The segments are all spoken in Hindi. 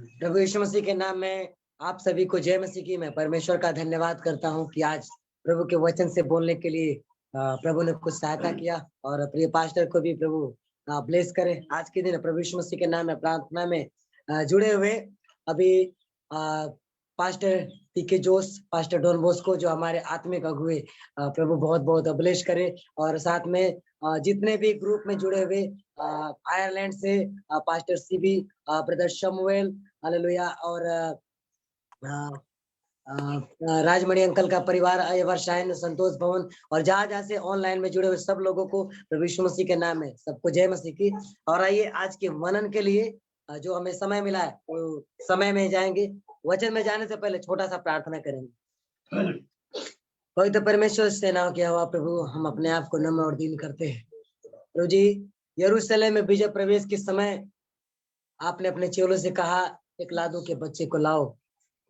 प्रभु यीशु मसीह के नाम में आप सभी को जय मसीह की। मैं परमेश्वर का धन्यवाद करता हूं कि आज प्रभु के वचन से बोलने के लिए प्रभु ने कुछ सहायता किया, और प्रिय पास्टर को भी प्रभु ब्लेस करे। आज के दिन प्रभु यीशु मसीह के नाम में प्रार्थना में जुड़े हुए अभी पास्टर पीके जोश, पास्टर डॉन बॉस्को जो हमारे आत्मिक अगुए, प्रभु बहुत बहुत ब्लेस करे। और साथ में जितने भी ग्रुप में जुड़े हुए आयरलैंड से pastor CB, brother Samuel, hallelujah, और राजमणि अंकल का परिवार, वर्षायन, संतोष भवन, और जहाँ से ऑनलाइन में जुड़े हुए सब लोगों को प्रभु यीशु मसीह के नाम में सबको जय मसीह की। और आइए आज के मनन के लिए जो हमें समय मिला है वो समय में जाएंगे। वचन में जाने से पहले छोटा सा प्रार्थना करेंगे। पवित्र परमेश्वर सेनाओं के हवा प्रभु, हम अपने आप को नम्र और दीन करते हैं। प्रभु जी, यरूशलेम में विजय प्रवेश के समय आपने अपने चेलों से कहा एक लादू के बच्चे को लाओ,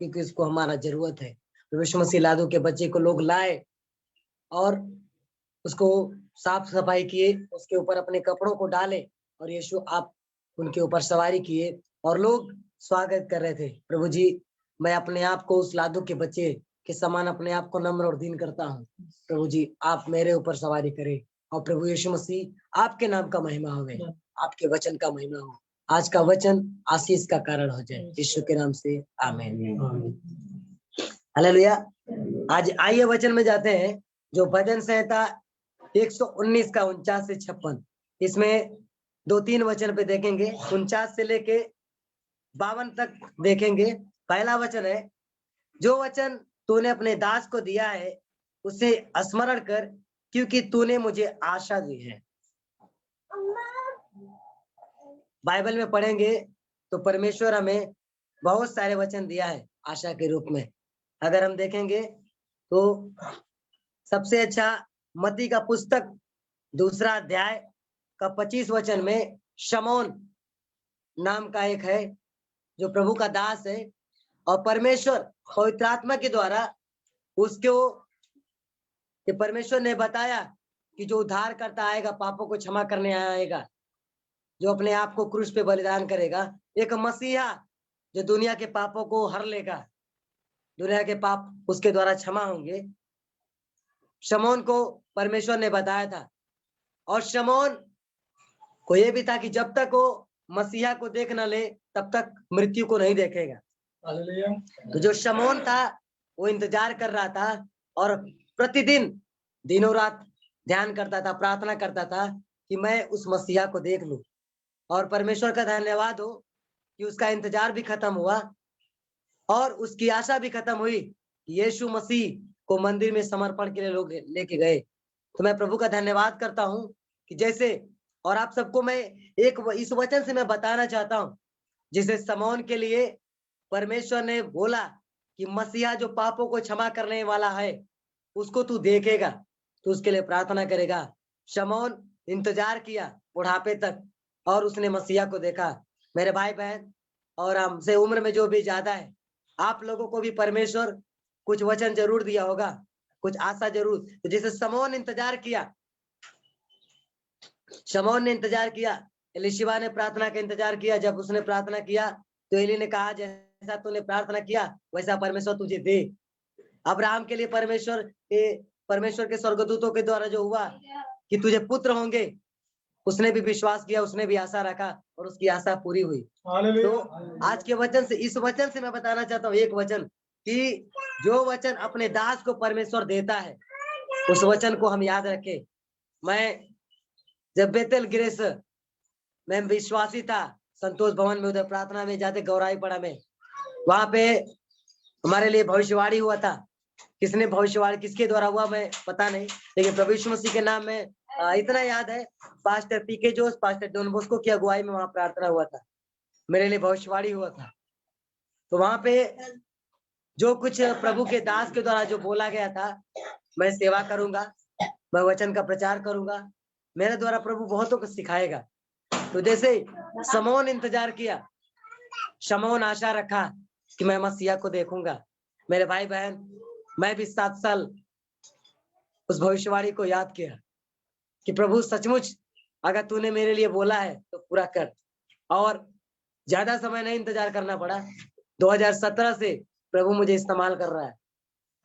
क्योंकि उसको हमारा जरूरत है। प्रभु यीशु मसीह लादू के बच्चे को लोग लाए और उसको साफ सफाई किए, उसके ऊपर अपने कपड़ों को डाले, और यीशु आप उनके ऊपर सवारी किए और लोग स्वागत कर रहे थे। प्रभु जी, मैं अपने आप को उस लादू के बच्चे के समान अपने आप को नम्र और दीन करता हूँ। प्रभु जी, आप मेरे ऊपर सवारी करें, और प्रभु यीशु मसीह आपके नाम का महिमा हो, आपके वचन का महिमा हो। आज का वचन आशीष का कारण हो जाए, यीशु के नाम से आमीन। हालेलुया। आज आइए वचन में जाते हैं, जो भजन संहिता 119 का 49 से 56, इसमें 2-3 वचन पे देखेंगे। 49 से लेके 52 तक देखेंगे। पहला वचन है, जो वचन तूने अपने दास को दिया है उसे स्मरण कर, क्योंकि तूने मुझे आशा दी है। बाइबल में पढ़ेंगे तो परमेश्वर हमें बहुत सारे वचन दिया है आशा के रूप में। अगर हम देखेंगे तो सबसे अच्छा मत्ती का पुस्तक 2 अध्याय का 25 वचन में शमौन नाम का एक है जो प्रभु का दास है, और परमेश्वर पवित्र आत्मा के द्वारा उसको कि परमेश्वर ने बताया कि जो उद्धार करता आएगा, पापों को क्षमा करने आएगा, जो अपने आप को क्रूस पे बलिदान करेगा, एक मसीहा जो दुनिया के पापों को हर लेगा, दुनिया के पाप उसके द्वारा क्षमा होंगे। शमौन को परमेश्वर ने बताया था, और शमौन को यह भी था कि जब तक वो मसीहा को देख न ले तब तक मृत्यु को नहीं देखेगा। तो जो शमौन था वो इंतजार कर रहा था, और प्रतिदिन दिनों रात ध्यान करता था, प्रार्थना करता था कि मैं उस मसीहा को देख लूं। और परमेश्वर का धन्यवाद हो कि उसका इंतजार भी खत्म हुआ और उसकी आशा भी खत्म हुई। यीशु मसीह को मंदिर में समर्पण के लिए लोग लेके गए। तो मैं प्रभु का धन्यवाद करता हूं कि जैसे, और आप सबको मैं एक इस वचन से मैं बताना चाहता हूं, जिसे शमौन के लिए परमेश्वर ने बोला कि मसीहा जो पापों को क्षमा करने वाला है उसको तू देखेगा, तो उसके लिए प्रार्थना करेगा। शमौन इंतजार किया बुढ़ापे तक, और उसने मसीहा को देखा। मेरे भाई बहन और हमसे उम्र में जो भी ज्यादा है, आप लोगों को भी परमेश्वर कुछ वचन जरूर दिया होगा, कुछ आशा जरूर। तो जैसे शमौन इंतजार किया, शमौन ने इंतजार किया, एलीशिबा ने प्रार्थना का इंतजार किया। जब उसने प्रार्थना किया तो एली ने कहा जैसा तूने प्रार्थना किया वैसा परमेश्वर तुझे दे। अब्राहम के लिए परमेश्वर के स्वर्गदूतों के द्वारा जो हुआ कि तुझे पुत्र होंगे, उसने भी विश्वास किया, उसने भी आशा रखा, और उसकी आशा पूरी हुई। तो आज के वचन से, इस वचन से मैं बताना चाहता हूँ एक वचन, कि जो वचन अपने दास को परमेश्वर देता है उस वचन को हम याद रखें। मैं जब बेतेल ग्रेस में विश्वासी था, संतोष भवन में उधर प्रार्थना में जाते गौराई पड़ा में, वहां पे हमारे लिए भविष्यवाणी हुआ था। किसने भविष्यवाणी किसके द्वारा हुआ मैं पता नहीं, लेकिन प्रभु यीशु मसीह के नाम में इतना याद है, पास्टर पीके जोश, पास्टर डॉन बॉस्को की अगुवाई में वहां प्रार्थना हुआ था, मेरे लिए भविष्यवाणी हुआ था। तो वहां पे जो कुछ प्रभु के दास के द्वारा जो बोला गया था, मैं सेवा करूंगा, मैं वचन का प्रचार करूंगा, मेरे द्वारा प्रभु बहुतों को सिखाएगा। तो जैसे शमौन इंतजार किया, शमौन आशा रखा कि मैं मसीहा को देखूंगा। मेरे भाई बहन, मैं भी 7 साल उस भविष्यवाणी को याद किया कि प्रभु सचमुच अगर तूने मेरे लिए बोला है तो पूरा कर। और ज्यादा समय नहीं इंतजार करना पड़ा। 2017 से प्रभु मुझे इस्तेमाल कर रहा है।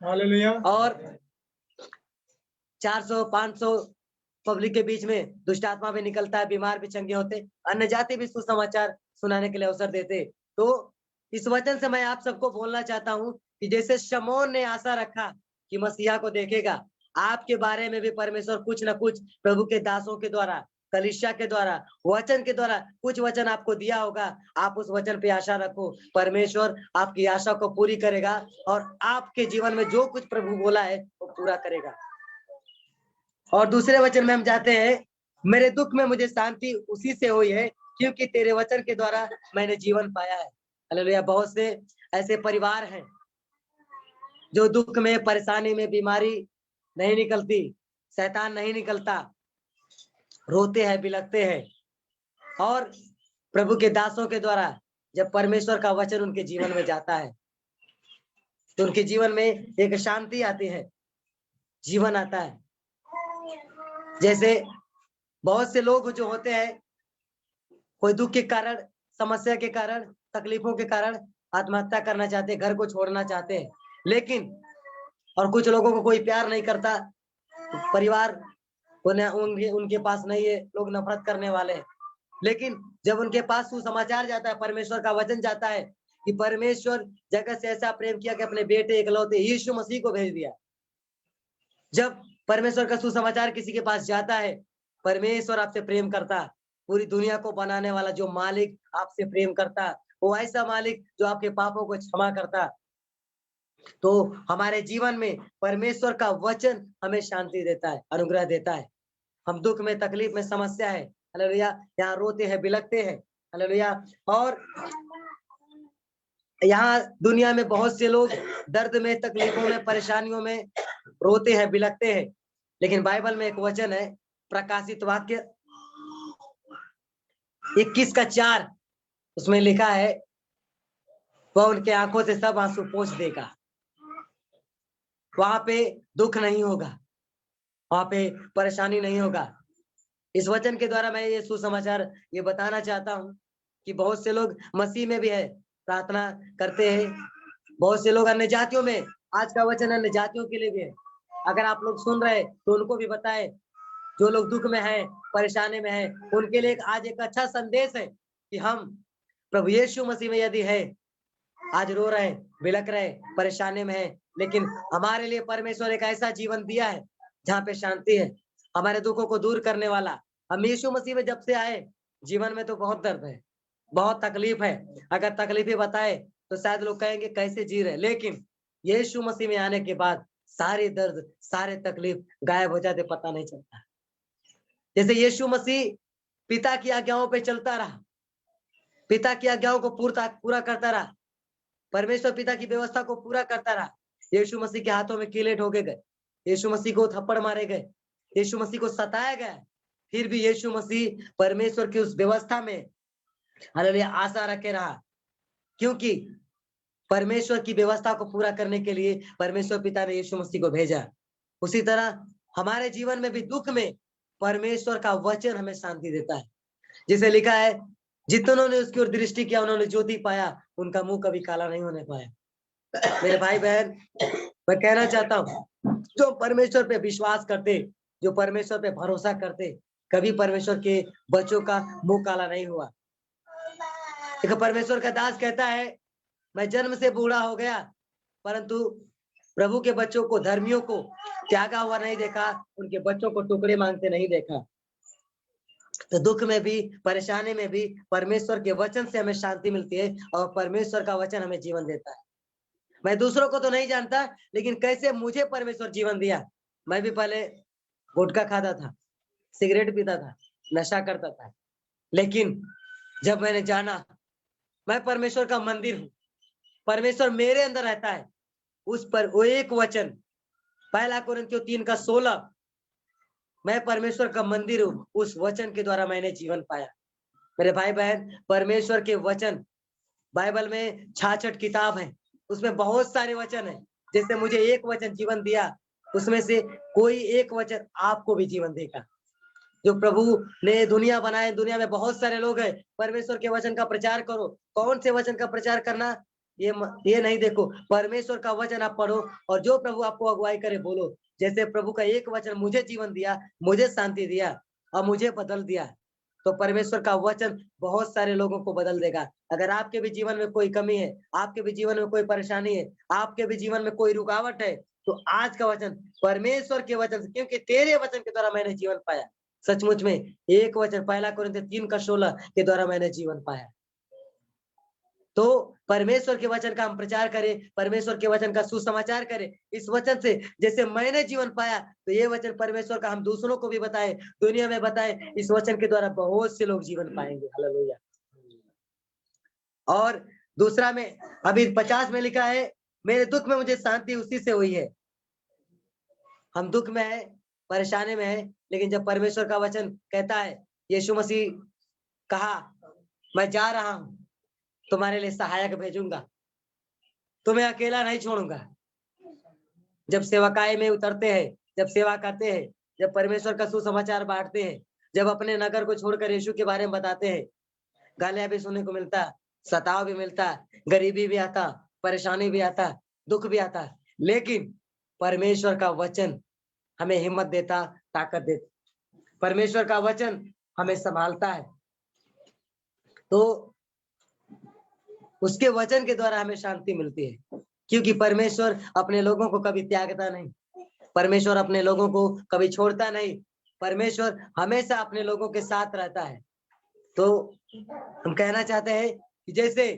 हालेलुया। और 400-500 पब्लिक के बीच में दुष्ट आत्मा भी निकलता है, बीमार भी चंगे होते, अन्य जाति भी सुसमाचार सुनाने के लिए अवसर देते। तो इस वचन से मैं आप सबको बोलना चाहता हूँ कि जैसे शमौन ने आशा रखा कि मसीहा को देखेगा, आपके बारे में भी परमेश्वर कुछ न कुछ प्रभु के दासों के द्वारा, कलीसिया के द्वारा, वचन के द्वारा कुछ वचन आपको दिया होगा। आप उस वचन पे आशा रखो, परमेश्वर आपकी आशा को पूरी करेगा और आपके जीवन में जो कुछ प्रभु बोला है वो पूरा करेगा। और दूसरे वचन में हम जाते हैं, मेरे दुख में मुझे शांति उसी से हुई है क्योंकि तेरे वचन के द्वारा मैंने जीवन पाया है। हालेलुया। बहुत से ऐसे परिवार हैं जो दुख में, परेशानी में, बीमारी नहीं निकलती, शैतान नहीं निकलता, रोते हैं, बिलखते हैं। और प्रभु के दासों के द्वारा जब परमेश्वर का वचन उनके जीवन में जाता है तो उनके जीवन में एक शांति आती है, जीवन आता है। जैसे बहुत से लोग जो होते हैं, कोई दुख के कारण, समस्या के कारण, तकलीफों के कारण आत्महत्या करना चाहते हैं, घर को छोड़ना चाहते हैं। लेकिन और कुछ लोगों को कोई प्यार नहीं करता, परिवार उनके पास नहीं है, लोग नफरत करने वाले हैं। लेकिन जब उनके पास सुसमाचार जाता है, परमेश्वर का वचन जाता है कि परमेश्वर जगत से ऐसा प्रेम किया कि अपने बेटे इकलौते यीशु मसीह को भेज दिया। जब परमेश्वर का सुसमाचार किसी के पास जाता है, परमेश्वर आपसे प्रेम करता, पूरी दुनिया को बनाने वाला जो मालिक आपसे प्रेम करता, वो ऐसा मालिक जो आपके पापों को क्षमा करता। तो हमारे जीवन में परमेश्वर का वचन हमें शांति देता है, अनुग्रह देता है। हम दुख में, तकलीफ में, समस्या है, हालेलुया, यहाँ रोते हैं, बिलखते हैं, हालेलुया। और यहाँ दुनिया में बहुत से लोग दर्द में, तकलीफों में, परेशानियों में रोते हैं, बिलखते हैं। लेकिन बाइबल में एक वचन है, प्रकाशित वाक्य 21:4, उसमें लिखा है, वह उनके आंखों से सब आंसू पोंछ देगा। वहां पे दुख नहीं होगा, वहां पे परेशानी नहीं होगा। इस वचन के द्वारा मैं ये सुसमाचार ये बताना चाहता हूँ कि बहुत से लोग मसीह में भी है, प्रार्थना करते हैं। बहुत से लोग अन्य जातियों में, आज का वचन अन्य जातियों के लिए भी है। अगर आप लोग सुन रहे तो उनको भी बताएं, जो लोग दुख में हैं, परेशानी में हैं, उनके लिए आज एक अच्छा संदेश है कि हम प्रभु यीशु मसीह में यदि है, आज रो रहे, बिलख रहे, परेशानी में है, लेकिन हमारे लिए परमेश्वर एक ऐसा जीवन दिया है जहाँ पे शांति है, हमारे दुखों को दूर करने वाला। हम यीशु मसीह में जब से आए, जीवन में तो बहुत दर्द है, बहुत तकलीफ है। अगर तकलीफें बताए तो शायद लोग कहेंगे कैसे जी रहे, लेकिन यीशु मसीह में आने के बाद सारे दर्द, सारे तकलीफ गायब हो जाते, पता नहीं चलता। जैसे यीशु मसीह पिता की आज्ञाओं पे चलता रहा, पिता की आज्ञाओं को पूरा करता रहा, परमेश्वर पिता की व्यवस्था को पूरा करता रहा। यीशु मसीह के हाथों में कीले ठोके गए, यीशु मसीह को थप्पड़ मारे गए, यीशु मसीह को सताया गया, फिर भी यीशु मसीह परमेश्वर की उस व्यवस्था में हालेलुया आशा रखे रहा, क्योंकि परमेश्वर की व्यवस्था को पूरा करने के लिए परमेश्वर पिता ने यीशु मसीह को भेजा। उसी तरह हमारे जीवन में भी दुख में परमेश्वर का वचन हमें शांति देता है। जिसे लिखा है, जितनों ने उसकी ओर दृष्टि किया उन्होंने ज्योति पाया, उनका मुंह कभी काला नहीं होने पाया। मेरे भाई बहन, मैं कहना चाहता हूँ, जो परमेश्वर पे विश्वास करते, जो परमेश्वर पे भरोसा करते, कभी परमेश्वर के बच्चों का मुंह काला नहीं हुआ। एक परमेश्वर का दास कहता है, मैं जन्म से बूढ़ा हो गया परंतु प्रभु के बच्चों को, धर्मियों को त्यागा हुआ नहीं देखा, उनके बच्चों को टुकड़े मांगते नहीं देखा। तो दुख में भी, परेशानी में भी परमेश्वर के वचन से हमें शांति मिलती है और परमेश्वर का वचन हमें जीवन देता है। मैं दूसरों को तो नहीं जानता, लेकिन कैसे मुझे परमेश्वर जीवन दिया। मैं भी पहले गुटखा खाता था, सिगरेट पीता था, नशा करता था, लेकिन जब मैंने जाना मैं परमेश्वर का मंदिर हूँ, परमेश्वर मेरे अंदर रहता है, उस पर वो एक वचन, पहला कोरिन्थियों 3:16, मैं परमेश्वर का मंदिर हूँ, उस वचन के द्वारा मैंने जीवन पाया। मेरे भाई बहन, परमेश्वर के वचन, बाइबल में 66 किताब है, उसमें बहुत सारे वचन है। जैसे मुझे एक वचन जीवन दिया, उसमें से कोई एक वचन आपको भी जीवन देगा। जो प्रभु ने दुनिया बनाए, दुनिया में बहुत सारे लोग हैं, परमेश्वर के वचन का प्रचार करो। कौन से वचन का प्रचार करना, ये नहीं देखो, परमेश्वर का वचन आप पढ़ो और जो प्रभु आपको अगुवाई करे बोलो। जैसे प्रभु का एक वचन मुझे जीवन दिया, मुझे शांति दिया और मुझे बदल दिया, तो परमेश्वर का वचन बहुत सारे लोगों को बदल देगा। अगर आपके भी जीवन में कोई कमी है, आपके भी जीवन में कोई परेशानी है, आपके भी जीवन में कोई रुकावट है, तो आज का वचन परमेश्वर के वचन से, क्योंकि तेरे वचन के द्वारा मैंने जीवन पाया। सचमुच में एक वचन, 1 कोरिन्थियों 3:16 के द्वारा मैंने जीवन पाया। तो परमेश्वर के वचन का हम प्रचार करें, परमेश्वर के वचन का सुसमाचार करें। इस वचन से जैसे मैंने जीवन पाया, तो ये वचन परमेश्वर का हम दूसरों को भी बताएं, दुनिया में बताएं। इस वचन के द्वारा बहुत से लोग जीवन पाएंगे। हालेलुया। और दूसरा में अभी 50 में लिखा है, मेरे दुख में मुझे शांति उसी से हुई है। हम दुख में है, परेशानी में है, लेकिन जब परमेश्वर का वचन कहता है, यीशु मसीह कहा, मैं जा रहा हूं, तुम्हारे लिए सहायक भेजूंगा, तुम्हें अकेला नहीं छोड़ूंगा। जब सेवकाई में उतरते हैं, जब सेवा करते हैं, जब परमेश्वर का सुसमाचार बांटते हैं, जब अपने नगर को छोड़कर यीशु के बारे में बताते हैं, गालियां भी सुनने को मिलता, सताव भी मिलता, गरीबी भी आता, परेशानी भी आता, दुख भी आता, लेकिन परमेश्वर का वचन हमें हिम्मत देता, ताकत देता। परमेश्वर का वचन हमें संभालता है। तो उसके वचन के द्वारा हमें शांति मिलती है, क्योंकि परमेश्वर अपने लोगों को कभी त्यागता नहीं, परमेश्वर अपने लोगों को कभी छोड़ता नहीं, परमेश्वर हमेशा अपने लोगों के साथ रहता है। तो हम कहना चाहते हैं कि जैसे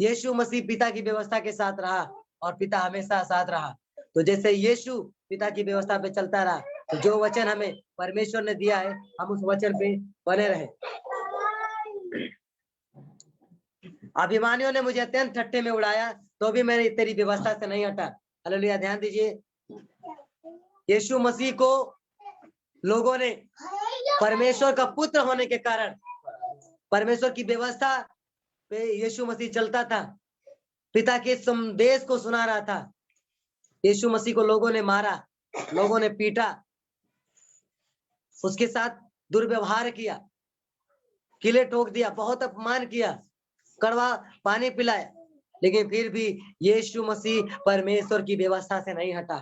यीशु मसीह पिता की व्यवस्था के साथ रहा और पिता हमेशा साथ रहा, तो जैसे यीशु पिता की व्यवस्था पे चलता रहा, तो जो वचन हमें परमेश्वर ने दिया है, हम उस वचन पे बने रहे। अभिमानियों ने मुझे अत्यंत ठट्ठे में उड़ाया, तो भी मैंने तेरी व्यवस्था से नहीं हटा। हालेलुया। ध्यान दीजिए, यीशु मसीह को लोगों ने परमेश्वर का पुत्र होने के कारण, परमेश्वर की व्यवस्था पे यीशु मसीह चलता था, पिता के संदेश को सुना रहा था। यीशु मसीह को लोगों ने मारा, लोगों ने पीटा, उसके साथ दुर्व्यवहार किया, किले ठोक दिया, बहुत अपमान किया, कड़वा पानी पिलाया, लेकिन फिर भी यीशु मसीह परमेश्वर की व्यवस्था से नहीं हटा।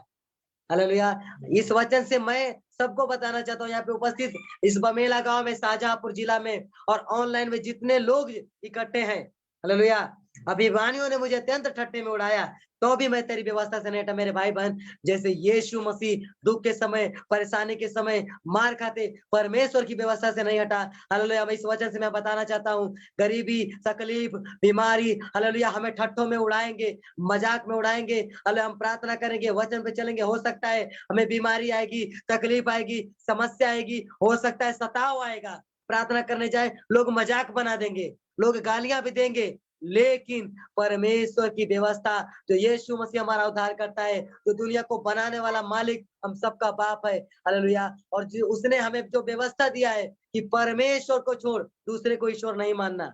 हालेलुया। इस वचन से मैं सबको बताना चाहता हूँ, यहाँ पे उपस्थित इस बमेला गांव में, शाहजहांपुर जिला में और ऑनलाइन में जितने लोग इकट्ठे हैं, हालेलुया, अभिमानियों ने मुझे अत्यंत ठट्ठे में उड़ाया, तो भी मैं तेरी व्यवस्था से नहीं हटा। मेरे भाई बहन, जैसे यीशु मसीह दुख के समय, परेशानी के समय मार खाते, परमेश्वर की व्यवस्था से नहीं हटा। हालेलुया। मैं इस वचन से मैं बताना चाहता हूँ, गरीबी, तकलीफ, बीमारी, हालेलुया, हमें ठट्ठों में उड़ाएंगे, मजाक में उड़ाएंगे, हालेलुया, हम प्रार्थना करेंगे, वचन पे चलेंगे, हो सकता है हमें बीमारी आएगी, तकलीफ आएगी, समस्या आएगी, हो सकता है सताव आएगा, प्रार्थना करने जाए लोग मजाक बना देंगे, लोग गालियां भी देंगे, लेकिन परमेश्वर की व्यवस्था, जो यीशु मसीह हमारा उद्धार करता है, जो दुनिया को बनाने वाला मालिक हम सबका बाप है, हालेलुया, और जो उसने हमें जो व्यवस्था दिया है कि परमेश्वर को छोड़ दूसरे को ईश्वर नहीं मानना,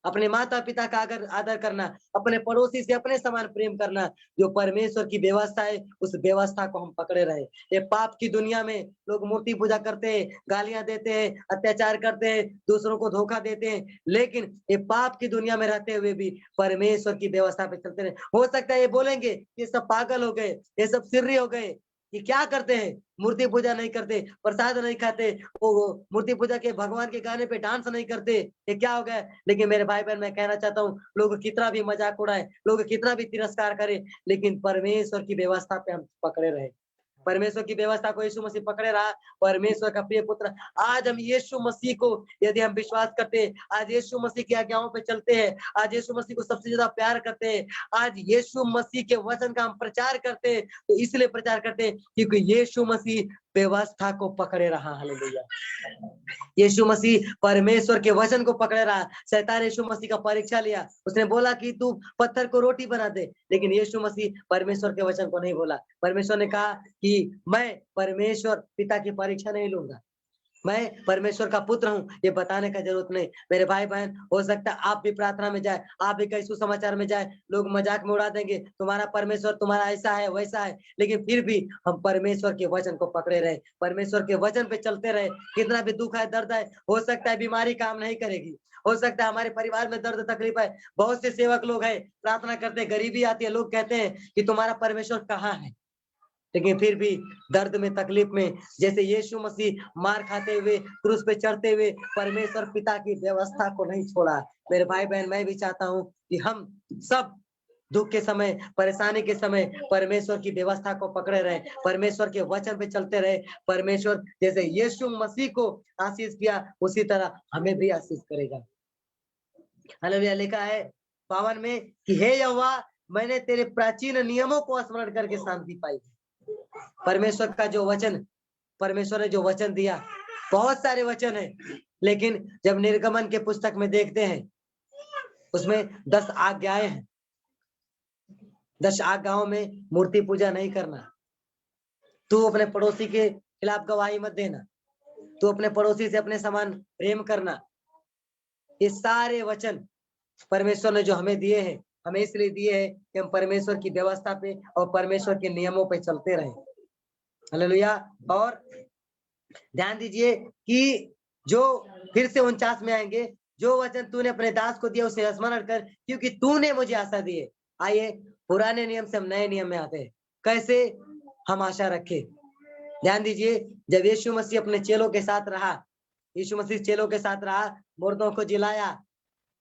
अपने माता पिता का आदर करना, अपने पड़ोसी से अपने समान प्रेम करना, जो परमेश्वर की व्यवस्था है, उस व्यवस्था को हम पकड़े रहे। ये पाप की दुनिया में लोग मूर्ति पूजा करते हैं, गालियां देते हैं, अत्याचार करते हैं, दूसरों को धोखा देते हैं, लेकिन ये पाप की दुनिया में रहते हुए भी परमेश्वर की व्यवस्था पे चलते रहे। हो सकता है ये बोलेंगे ये सब पागल हो गए, ये सब सिर्री हो गए, ये क्या करते हैं, मूर्ति पूजा नहीं करते, प्रसाद नहीं खाते, वो मूर्ति पूजा के भगवान के गाने पे डांस नहीं करते, ये क्या हो गया। लेकिन मेरे भाई बहन, मैं कहना चाहता हूँ, लोग कितना भी मजाक उड़ाए, लोग कितना भी तिरस्कार करे, लेकिन परमेश्वर की व्यवस्था पे हम पकड़े रहे। परमेश्वर की व्यवस्था को यीशु मसीह पकड़े रहा, परमेश्वर का प्रिय पुत्र। आज हम यीशु मसीह को यदि हम विश्वास करते हैं, आज यीशु मसीह की आज्ञाओं पे चलते हैं, आज यीशु मसीह को सबसे ज्यादा प्यार करते हैं, आज यीशु मसीह के वचन का हम प्रचार करते हैं, तो इसलिए प्रचार करते हैं क्योंकि यीशु मसीह व्यवस्था को पकड़े रहा। हालेलुया। यीशु मसीह परमेश्वर के वचन को पकड़े रहा। शैतान यीशु मसीह का परीक्षा लिया, उसने बोला कि तू पत्थर को रोटी बना दे, लेकिन यीशु मसीह परमेश्वर के वचन को नहीं बोला। परमेश्वर ने कहा कि मैं परमेश्वर पिता की परीक्षा नहीं लूंगा, मैं परमेश्वर का पुत्र हूँ, ये बताने का जरूरत नहीं। मेरे भाई बहन, हो सकता है आप भी प्रार्थना में जाए, आप भी कई सुसमाचार में जाए, लोग मजाक में उड़ा देंगे, तुम्हारा परमेश्वर तुम्हारा ऐसा है वैसा है, लेकिन फिर भी हम परमेश्वर के वचन को पकड़े रहे, परमेश्वर के वचन पे चलते रहे। कितना भी दुख है, दर्द है, हो सकता है बीमारी काम नहीं करेगी, हो सकता है हमारे परिवार में दर्द तकलीफ है, बहुत से सेवक लोग हैं प्रार्थना करते, गरीबी आती है, लोग कहते हैं कि तुम्हारा परमेश्वर कहाँ है, लेकिन फिर भी दर्द में तकलीफ में, जैसे यीशु मसीह मार खाते हुए क्रूस पे चढ़ते हुए परमेश्वर पिता की व्यवस्था को नहीं छोड़ा। मेरे भाई बहन, मैं भी चाहता हूँ कि हम सब दुख के समय, परेशानी के समय परमेश्वर की व्यवस्था को पकड़े रहे, परमेश्वर के वचन पे चलते रहे। परमेश्वर जैसे यीशु मसीह को आशीष किया, उसी तरह हमें भी आशीष करेगा। हालेलुया। लिखा है पावन में कि हे यहोवा, मैंने तेरे प्राचीन नियमों को स्मरण करके शांति पाई। परमेश्वर का जो वचन, परमेश्वर ने जो वचन दिया, बहुत सारे वचन है, लेकिन जब निर्गमन के पुस्तक में देखते हैं, उसमें 10 आज्ञाएं हैं। 10 आज्ञाओं में मूर्ति पूजा नहीं करना, तू अपने पड़ोसी के खिलाफ गवाही मत देना, तू अपने पड़ोसी से अपने समान प्रेम करना। ये सारे वचन परमेश्वर ने जो हमें दिए हैं, हमें इसलिए दिए हैं कि हम परमेश्वर की व्यवस्था पे और परमेश्वर के नियमों पे चलते रहें। हालेलुया। और ध्यान दीजिए कि जो फिर से 49 में आएंगे, जो वचन तूने अपने दास को दिया उसे स्मरण कर, क्योंकि तूने मुझे आशा दी है। आइए पुराने नियम से हम नए नियम में आते हैं, कैसे हम आशा रखें। ध्यान दीजिए, जब यीशु मसीह अपने चेलों के साथ रहा, यीशु मसीह चेलों के साथ रहा, मुर्दों को जिलाया,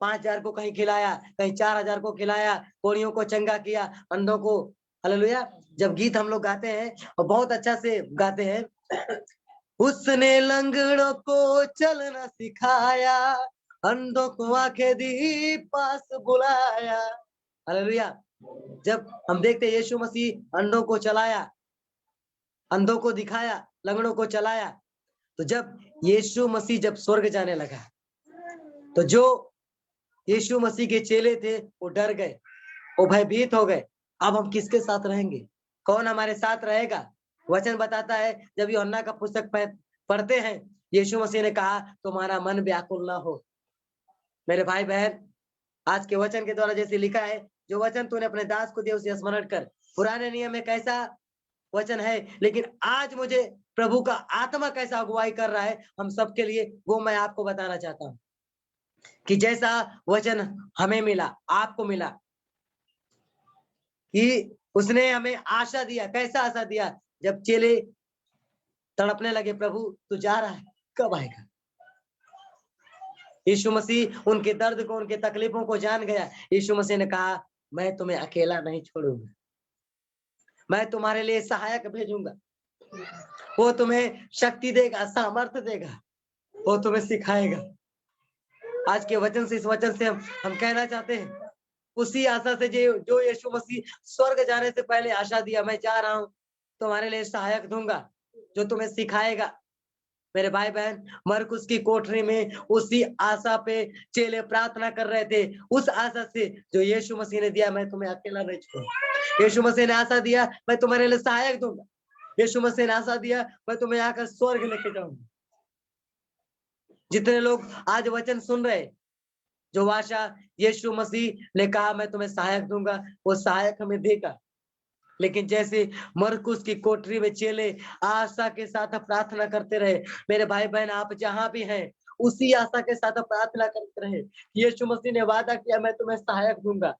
5000 को कहीं खिलाया, कहीं 4000 को खिलाया, कोढ़ियों को चंगा किया, अंधों को। हालेलुया। जब गीत हम लोग गाते हैं और बहुत अच्छा से गाते हैं, उसने लंगड़ों को चलना सिखाया, अंधों को आंखें दी, पास बुलाया। हालेलुया। जब हम देखते हैं यीशु मसीह अंधों को चलाया, अंधों को दिखाया, लंगड़ों को चलाया, तो जब यीशु मसीह जब स्वर्ग जाने लगा, तो जो यीशु मसीह के चेले थे वो डर गए, वो भयभीत हो गए। अब हम किसके साथ रहेंगे, कौन हमारे साथ रहेगा। वचन बताता है, जब यूहन्ना का पुस्तक पढ़ते हैं, यीशु मसीह ने कहा तुम्हारा मन व्याकुल ना हो। मेरे भाई बहन, आज के वचन के द्वारा जैसे लिखा है, जो वचन तूने अपने दास को दिया उसे स्मरण कर। पुराने नियम में कैसा वचन है, लेकिन आज मुझे प्रभु का आत्मा कैसा अगुवाई कर रहा है हम सबके लिए, वो मैं आपको बताना चाहता हूँ कि जैसा वचन हमें मिला, आपको मिला, कि उसने हमें आशा दिया। कैसा आशा दिया, जब चेले तड़पने लगे, प्रभु तू जा रहा है, कब आएगा। यीशु मसीह उनके दर्द को, उनके तकलीफों को जान गया। यीशु मसीह ने कहा मैं तुम्हें अकेला नहीं छोड़ूंगा, मैं तुम्हारे लिए सहायक भेजूंगा, वो तुम्हें शक्ति देगा, सामर्थ्य देगा, वो तुम्हें सिखाएगा। आज के वचन से, इस वचन से हम कहना चाहते हैं, उसी आशा से जो यीशु मसीह स्वर्ग जाने से पहले आशा दिया, मैं जा रहा हूँ, तुम्हारे लिए सहायक दूंगा जो तुम्हें सिखाएगा। मेरे भाई बहन, मरकुस की कोठरी में उसी आशा पे चेले प्रार्थना कर रहे थे, उस आशा से जो यीशु मसीह ने दिया, मैं तुम्हें अकेला नहीं छोड़ूंगा। यीशु मसीह ने आशा दिया, मैं तुम्हारे लिए सहायक दूंगा। यीशु मसीह ने आशा दिया, मैं तुम्हें आकर स्वर्ग लेके जाऊंगा। जितने लोग आज वचन सुन रहे, जो आशा यीशु मसीह ने कहा मैं तुम्हें सहायक दूंगा, वो सहायक हमें देगा। लेकिन जैसे मरकुस की कोठरी में चेले आशा के साथ प्रार्थना करते रहे, मेरे भाई बहन आप जहां भी हैं, उसी आशा के साथ प्रार्थना करते रहे। यीशु मसीह ने वादा किया मैं तुम्हें सहायक दूंगा।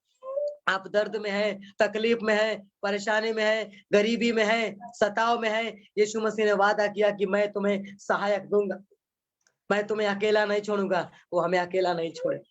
आप दर्द में है, तकलीफ में है, परेशानी में है, गरीबी में है, सताव में है, यीशु मसीह ने वादा किया कि मैं तुम्हें सहायक दूंगा, मैं तुम्हें अकेला नहीं छोड़ूंगा। वो हमें अकेला नहीं छोड़े।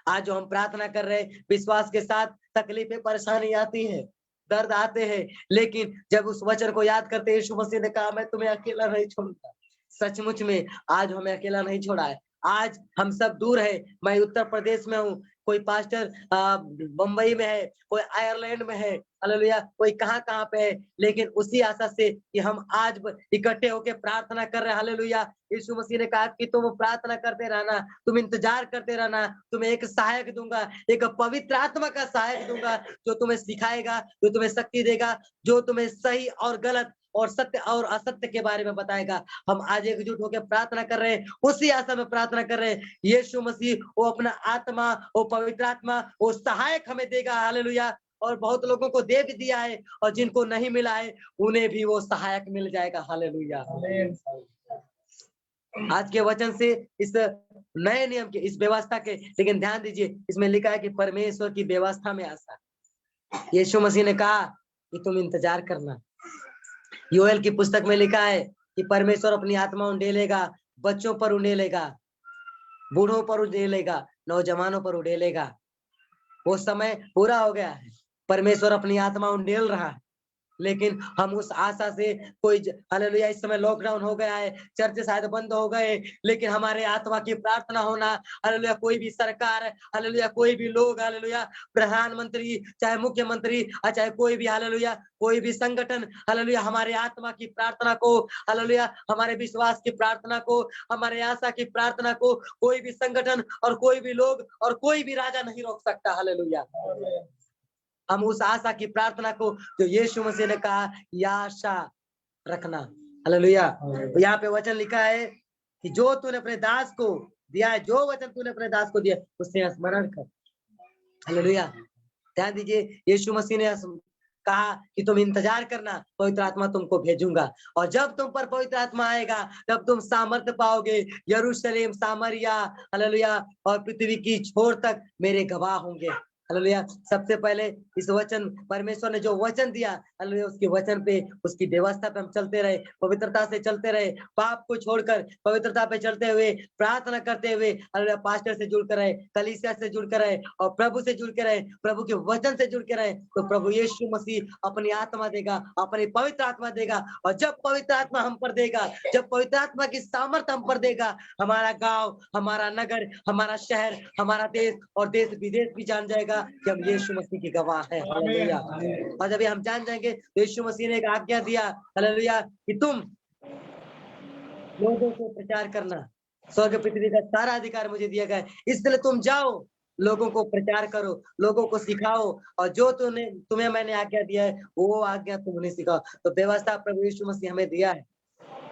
आज जो हम प्रार्थना कर रहे हैं विश्वास के साथ, तकलीफें परेशानी आती है, दर्द आते हैं, लेकिन जब उस वचन को याद करते, यीशु मसीह ने कहा मैं तुम्हें अकेला नहीं छोड़ूंगा। सचमुच में आज हमें अकेला नहीं छोड़ा है। आज हम सब दूर है, मैं उत्तर प्रदेश में हूँ, कोई पास्टर बंबई में है, कोई आयरलैंड में है, हालेलुया, कोई कहाँ पे है, लेकिन उसी आशा से कि हम आज इकट्ठे होकर प्रार्थना कर रहे हैं। हालेलुया। यीशु मसीह ने कहा कि तुम प्रार्थना करते रहना, तुम इंतजार करते रहना, तुम्हें एक सहायक दूंगा, एक पवित्र आत्मा का सहायक दूंगा, जो तुम्हें सिखाएगा, जो तुम्हें शक्ति देगा, जो तुम्हें सही और गलत और सत्य और असत्य के बारे में बताएगा। हम आज एकजुट होकर प्रार्थना कर रहे हैं, उसी आशा में प्रार्थना कर रहे हैं, यीशु मसीह वो अपना आत्मा, वो पवित्र आत्मा, वो सहायक हमें देगा। हालेलुया। और बहुत लोगों को दे भी दिया है, और जिनको नहीं मिला है उन्हें भी वो सहायक मिल जाएगा। हालेलुया। आज के वचन से, इस नए नियम के, इस व्यवस्था के, लेकिन ध्यान दीजिए इसमें लिखा है कि परमेश्वर की व्यवस्था में आशा। यीशु मसीह ने कहा कि तुम इंतजार करना। योएल की पुस्तक में लिखा है कि परमेश्वर अपनी आत्मा उंडेलेगा, बच्चों पर उंडेलेगा, बूढ़ों पर उंडेलेगा, नौजवानों पर उंडेलेगा। वो समय पूरा हो गया है, परमेश्वर अपनी आत्मा उंडेल रहा है। लेकिन हम उस आशा से कोई, हालेलुया, इस समय लॉकडाउन हो गया है, चर्च शायद बंद हो गए, लेकिन हमारे आत्मा की प्रार्थना होना, हालेलुया, कोई भी सरकार, हालेलुया, कोई भी लोग, हालेलुया, प्रधानमंत्री, चाहे मुख्यमंत्री, चाहे कोई भी, हालेलुया, कोई भी संगठन, हालेलुया, हमारे आत्मा की प्रार्थना को, हालेलुया, हमारे विश्वास की प्रार्थना को, हमारे आशा की प्रार्थना को कोई भी संगठन और कोई भी लोग और कोई भी राजा नहीं रोक सकता। हालेलुया। हम उस आशा की प्रार्थना को, जो यीशु मसीह ने कहा, यह आशा रखना। हालेलुया। यहाँ पे वचन लिखा है कि जो तूने अपने दास को दिया है, जो वचन तूने अपने दास को दिया, उससे स्मरण कर। हालेलुया। ध्यान दीजिए, यीशु मसीह ने कहा कि तुम इंतजार करना, पवित्र आत्मा तुमको भेजूंगा, और जब तुम पर पवित्र आत्मा आएगा तब तुम सामर्थ्य पाओगे। यरूशलेम, सामरिया, हालेलुया, और पृथ्वी की छोर तक मेरे गवाह होंगे। हालेलुया। सबसे पहले इस वचन, परमेश्वर ने जो वचन दिया, हालेलुया, उसके वचन पे, उसकी व्यवस्था पे हम चलते रहे, पवित्रता से चलते रहे, पाप को छोड़कर पवित्रता पे चलते हुए, प्रार्थना करते हुए, हालेलुया, पास्टर से जुड़कर रहे, कलीसिया से जुड़कर रहे, और प्रभु से जुड़ के रहे, प्रभु के वचन से जुड़ के रहे, तो प्रभु यीशु मसीह अपनी आत्मा देगा, अपनी पवित्र आत्मा देगा। और जब पवित्र आत्मा हम पर देगा, जब पवित्र आत्मा की सामर्थ्य हम पर देगा, हमारा गांव, हमारा नगर, हमारा शहर, हमारा देश और देश विदेश भी जान जाएगा कि हम यीशु मसीह के गवाह हैं। हालेलुया। और जब हम जान जाएंगे तो यीशु मसीह ने एक आज्ञा दिया, हालेलुया, कि तुम लोगों को प्रचार करना, स्वर्ग पृथ्वी का सारा अधिकार मुझे दिया गया है, इसलिए तुम जाओ, लोगों को प्रचार करो, लोगों को सिखाओ, और जो तुम्हें मैंने आज्ञा दिया है वो आज्ञा तुम उन्हें सिखाओ। तो व्यवस्था प्रभु यीशु मसीह हमें दिया है।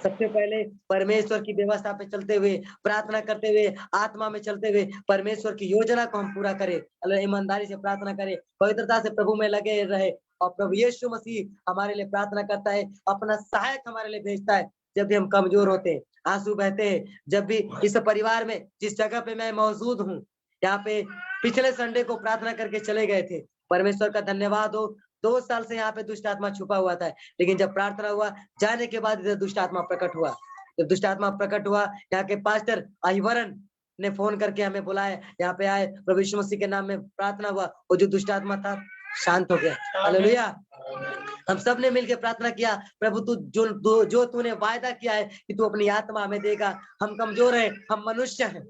सबसे पहले परमेश्वर की व्यवस्था पे चलते हुए, प्रार्थना करते हुए, आत्मा में चलते हुए, परमेश्वर की योजना को हम पूरा करें, अल्लाह, ईमानदारी से प्रार्थना करें, पवित्रता से प्रभु में लगे रहे। और प्रभु यीशु मसीह हमारे लिए प्रार्थना करता है, अपना सहायक हमारे लिए भेजता है जब भी हम कमजोर होते हैं, आंसू बहते हैं। जब भी इस परिवार में, जिस जगह पे मैं मौजूद हूँ, यहाँ पे पिछले संडे को प्रार्थना करके चले गए थे, परमेश्वर का धन्यवाद हो। 2 साल से यहाँ पे दुष्ट आत्मा छुपा हुआ था, लेकिन जब प्रार्थना हुआ, जाने के बाद इधर दुष्ट आत्मा प्रकट हुआ। जब दुष्ट आत्मा प्रकट हुआ, यहाँ के पास्टर अहिवरन ने फोन करके हमें बुलाया, यहाँ पे आए, प्रभु यीशु मसीह के नाम में प्रार्थना हुआ, वो जो दुष्ट आत्मा था शांत हो गया। हालेलुया। हम सब ने मिलकर प्रार्थना किया, प्रभु तू जो तूने वायदा किया है कि तू अपनी आत्मा हमें देगा। हम कमजोर हैं, हम मनुष्य हैं,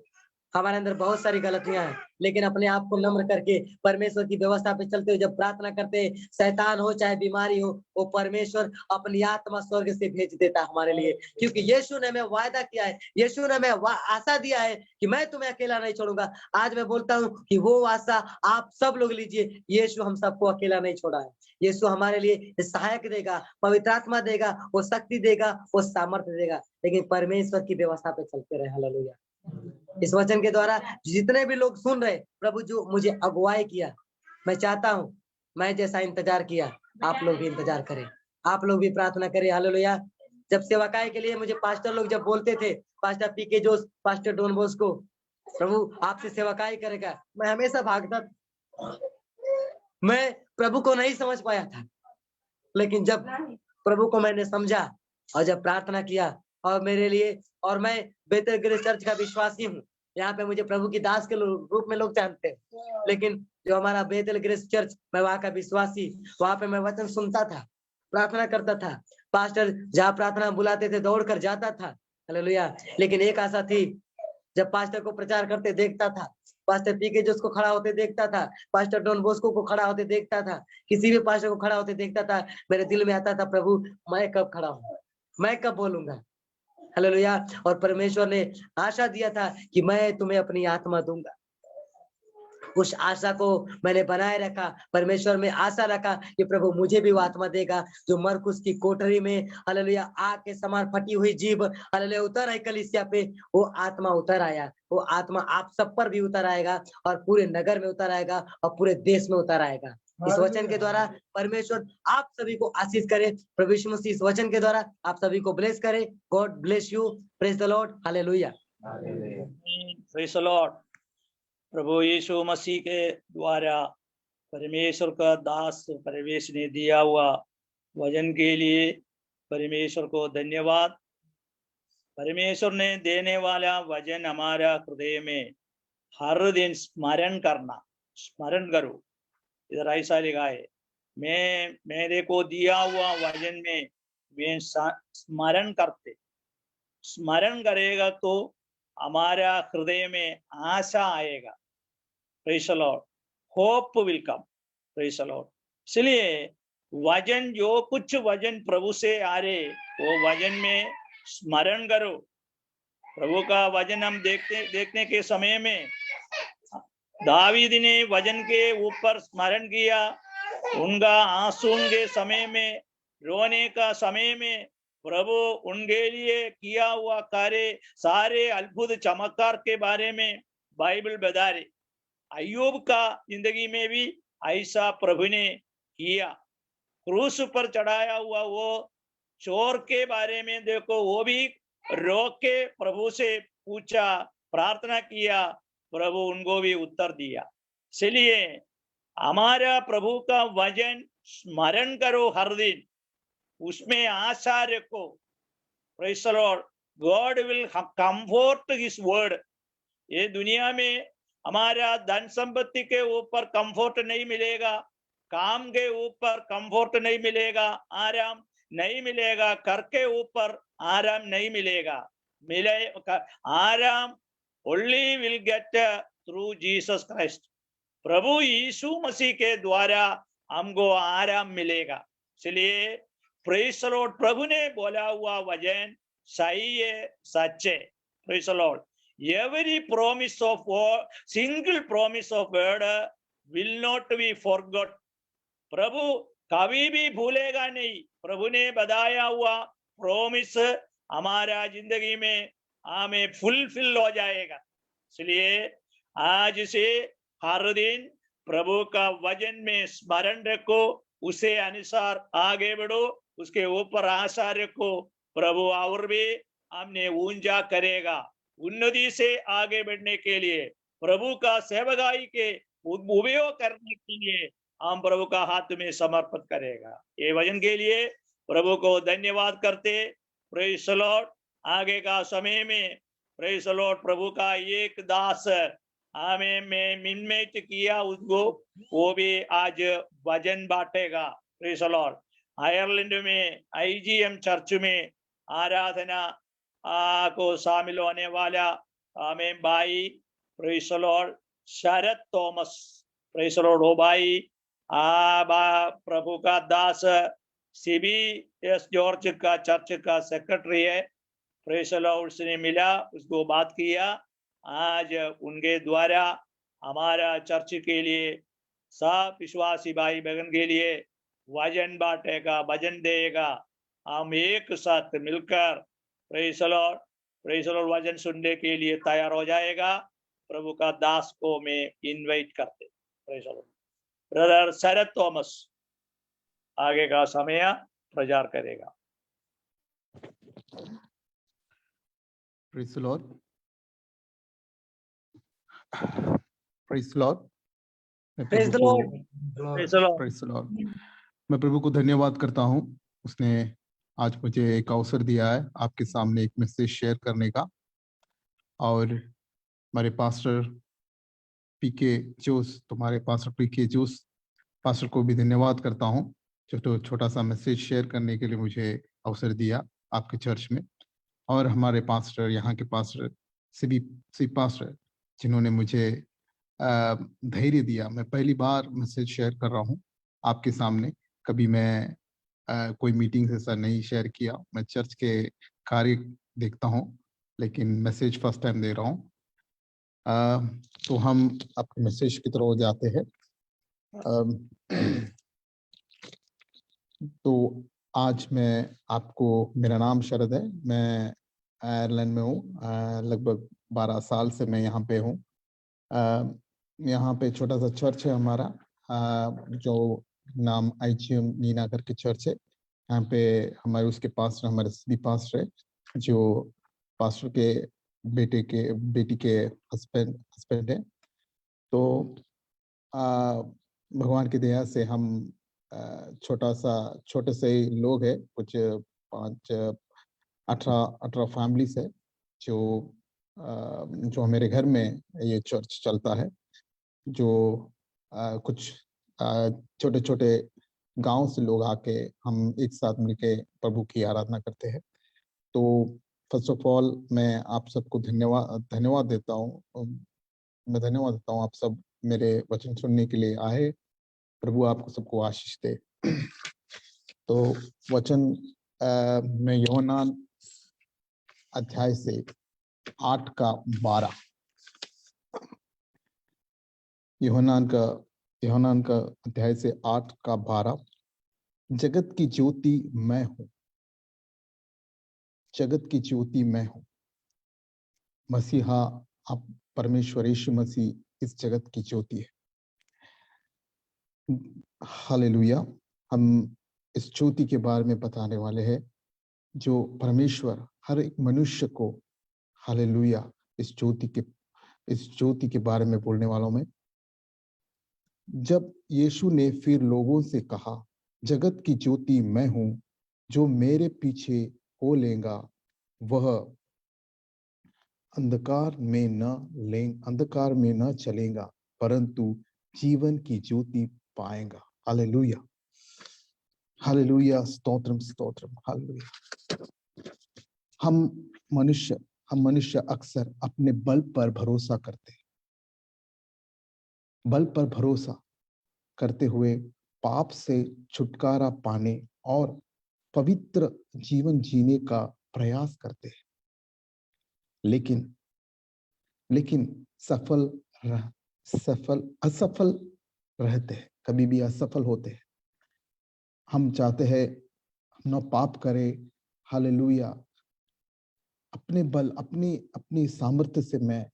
हमारे अंदर बहुत सारी गलतियां हैं, लेकिन अपने आप को नम्र करके परमेश्वर की व्यवस्था पे चलते हुए जब प्रार्थना करते हैं, शैतान हो चाहे बीमारी हो, वो परमेश्वर अपनी आत्मा स्वर्ग से भेज देता है हमारे लिए, क्योंकि यीशु ने हमें वायदा किया है, यीशु ने हमें आशा दिया है कि मैं तुम्हें अकेला नहीं छोड़ूंगा। आज मैं बोलता हूँ कि वो आशा आप सब लोग लीजिए, यीशु हम सबको अकेला नहीं छोड़ा है। यीशु हमारे लिए सहायक देगा, पवित्र आत्मा देगा, वो शक्ति देगा, वो सामर्थ्य देगा, लेकिन परमेश्वर की व्यवस्था पे चलते रहे। हालेलुया। इस वचन के द्वारा जितने भी लोग सुन रहे, प्रभु जो मुझे अगुवाई किया, मैं चाहता हूं, मैं जैसा इंतजार किया आप लोग भी इंतजार करें, आप लोग भी प्रार्थना करें। हालेलुया। जब सेवकाई के लिए मुझे पास्टर लोग जब बोलते थे, पास्टर पीके जोश, पास्टर डॉन बॉस्को, प्रभु आपसे सेवकाई करेगा, मैं हमेशा भागता था। मैं प्रभु को नहीं समझ पाया था, लेकिन जब प्रभु को मैंने समझा और जब प्रार्थना किया, और मेरे लिए, और मैं बेहतर ग्रेस चर्च का विश्वासी हूँ, यहाँ पे मुझे प्रभु की दास के रूप में लोग जानते हैं, लेकिन जो हमारा बेहतर ग्रेस चर्च, मैं वहाँ का विश्वासी, वहाँ पे मैं वचन सुनता था, प्रार्थना करता था, पास्टर जहाँ प्रार्थना बुलाते थे दौड़ कर जाता था। हालेलुया। लेकिन एक आशा थी, जब पास्टर को प्रचार करते देखता था, पास्टर पीके जो उसको खड़ा होते देखता था, पास्टर डॉन बॉस्को को खड़ा होते देखता था, किसी भी पास्टर को खड़ा होते देखता था, मेरे दिल में आता था, प्रभु मैं कब खड़ा हूँ, मैं कब बोलूंगा। हालेलुया। और परमेश्वर ने आशा दिया था कि मैं तुम्हें अपनी आत्मा दूंगा। उस आशा को मैंने बनाए रखा, परमेश्वर में आशा रखा कि प्रभु मुझे भी वो आत्मा देगा जो मरकुस की कोठरी में हालेलुया आग के समान फटी हुई जीभ हालेलुया उतर आई कलीसिया पे। वो आत्मा उतर आया, वो आत्मा आप सब पर भी उतर आएगा और पूरे नगर में उतर आएगा और पूरे देश में उतर आएगा। इस वचन के द्वारा परमेश्वर आप सभी को आशीष करे। प्रभु यीशु मसीह इस वचन के द्वारा आप सभी को ब्लेस करे। God bless you. Praise the Lord. Hallelujah. Praise the Lord. प्रभु यीशु मसीह के द्वारा परमेश्वर का दास परमेश्वर ने दिया हुआ वचन के लिए परमेश्वर को धन्यवाद। परमेश्वर ने देने वाला वचन हमारा हृदय में हर दिन स्मरण करना, स्मरण करो। इधर ऐसा लिखा है, मैं मेरे को दिया हुआ वचन में मैं स्मरण करते, स्मरण करेगा तो हमारा हृदय में आशा आएगा। Praise the Lord. Hope will come. Praise the Lord. इसलिए वचन, जो कुछ वचन प्रभु से आ रहे वो वचन में स्मरण करो। प्रभु का वचन हम देखने के समय में दावीद ने वचन के ऊपर स्मरण किया। उनका आंसू के समय में, रोने का समय में प्रभु उनके लिए किया हुआ कार्य, सारे अद्भुत चमत्कार के बारे में बाइबल बता रही। अय्यूब का जिंदगी में भी ऐसा प्रभु ने किया। क्रूस पर चढ़ाया हुआ वो चोर के बारे में देखो, वो भी रो के प्रभु से पूछा, प्रार्थना किया, प्रभु उनको भी उत्तर दिया। इसलिए हमारा प्रभु का वचन स्मरण करो हर दिन, उसमें आशा रखो। Praise the Lord. God will comfort his word. ये दुनिया में हमारा धन संपत्ति के ऊपर कंफर्ट नहीं मिलेगा, काम के ऊपर कंफर्ट नहीं मिलेगा, आराम नहीं मिलेगा, कर के ऊपर आराम नहीं मिलेगा। आराम only will get through Jesus Christ. प्रभु यीशु मसीह के द्वारा हमको आराम मिलेगा। इसलिए प्रेज़ द लॉर्ड। प्रभु ने बोला हुआ वचन सही है, सच है। Praise the Lord. Every promise of word, single promise of word will not be forgot. प्रभु कभी भी भूलेगा नहीं। प्रभु ने बताया हुआ प्रॉमिस हमारा जिंदगी में हमें फुलफिल हो जाएगा। इसलिए आज से हर दिन प्रभु का वचन में स्मरण रखो, उसे अनुसार आगे बढ़ो, उसके ऊपर आशा रखो। प्रभु और भी हमने ऊंचा करेगा। उन्नति से आगे बढ़ने के लिए, प्रभु का सेवकाई के उपयोग करने के लिए हम प्रभु का हाथ में समर्पित करेगा। ये वचन के लिए प्रभु को धन्यवाद करते। Praise the Lord. आगे का समय में प्रेज़ द लॉर्ड प्रभु का एक दास हमें में इनवाइट किया, उसको वो भी आज वचन बांटेगा। Praise the Lord. आयरलैंड में IGM चर्च में आराधना को शामिल होने वाला हमें भाई praise the Lord Sharad Thomas, praise the Lord, हो भाई प्रभु का दास CBS जॉर्ज का चर्च का सेक्रेटरी है। Praise the Lord. उसने मिला, उसको बात किया। आज उनके द्वारा हमारा चर्च के लिए सब विश्वासी भाई बहन के लिए वचन बांटेगा, वचन देगा। हम एक साथ मिलकर praise the Lord, praise the Lord वचन सुनने के लिए तैयार हो जाएगा। प्रभु का दास को मैं इनवाइट करते। Praise the Lord. Brother Sharad Thomas आगे का समय प्रचार करेगा। Praise the Lord. Praise the Lord. Praise the Lord. Praise the Lord. Praise the Lord. मैं प्रभु को धन्यवाद करता हूँ, उसने आज मुझे एक अवसर दिया है आपके सामने एक मैसेज शेयर करने का। और हमारे पास्टर PK जोस, तुम्हारे पास्टर PK जोस पास्टर को भी धन्यवाद करता हूँ जो छोटा सा मैसेज शेयर करने के लिए मुझे अवसर दिया आपके चर्च में। और हमारे पास्टर, यहाँ के पास्टर सी पास्टर, जिन्होंने मुझे धैर्य दिया। मैं पहली बार मैसेज शेयर कर रहा हूँ आपके सामने। कभी मैं कोई मीटिंग से ऐसा नहीं शेयर किया। मैं चर्च के कार्य देखता हूँ, लेकिन मैसेज फर्स्ट टाइम दे रहा हूँ। तो हम अपने मैसेज की तरफ जाते हैं। तो आज मैं आपको, मेरा नाम शरद है, मैं आयरलैंड में हूँ। लगभग 12 साल से मैं यहाँ पे हूँ। यहाँ पे छोटा सा चर्च है हमारा, जो नाम IGM नीना करके चर्च है। यहाँ पे हमारे उसके पास्टर, हमारे सभी पास्टर है, जो पास्टर के बेटी के हस्बैंड है। तो भगवान की दया से हम छोटे से ही लोग है, कुछ 18 फैमिलीज है, जो मेरे घर में ये चर्च चलता है, जो कुछ छोटे छोटे गांव से लोग आके हम एक साथ मिलके प्रभु की आराधना करते हैं। तो फर्स्ट ऑफ ऑल मैं आप सबको धन्यवाद देता हूँ। मैं धन्यवाद देता हूँ, आप सब मेरे वचन सुनने के लिए आए। प्रभु आपको सबको आशीष दे। तो वचन में यूहन्ना अध्याय से 8 का 12, यूहन्ना का अध्याय से 8 का 12, जगत की ज्योति मैं हूं, जगत की ज्योति मैं हूं। मसीहा, आप परमेश्वर यीशु मसीह इस जगत की ज्योति है। हालेलुया। हम इस ज्योति के बारे में बताने वाले हैं, जो परमेश्वर हर एक मनुष्य को, हालेलुया, इस ज्योति के बारे में बोलने वालों में। जब यीशु ने फिर लोगों से कहा, जगत की ज्योति मैं हूं, जो मेरे पीछे हो लेगा वह अंधकार में न चलेगा, परंतु जीवन की ज्योति पाएगा। Hallelujah, hallelujah, stotram stotram, hallelujah. हम मनुष्य अक्सर अपने बल पर भरोसा करते हैं। बल पर भरोसा करते हुए पाप से छुटकारा पाने और पवित्र जीवन जीने का प्रयास करते हैं, लेकिन असफल रहते हैं, कभी भी असफल होते हैं। हम चाहते हैं न पाप करें, हालेलुया, अपने बल, अपनी सामर्थ्य से मैं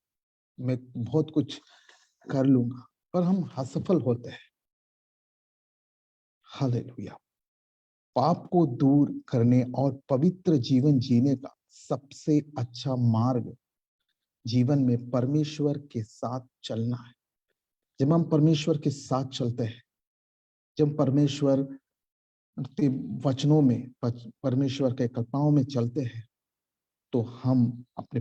बहुत कुछ कर लूंगा, पर हम असफल होते हैं। हालेलुया। पाप को दूर करने और पवित्र जीवन जीने का सबसे अच्छा मार्ग जीवन में परमेश्वर के साथ चलना है। जब हम परमेश्वर के साथ चलते हैं, जब परमेश्वर के वचनों में, परमेश्वर के कल्पनाओं में चलते हैं, तो हम अपने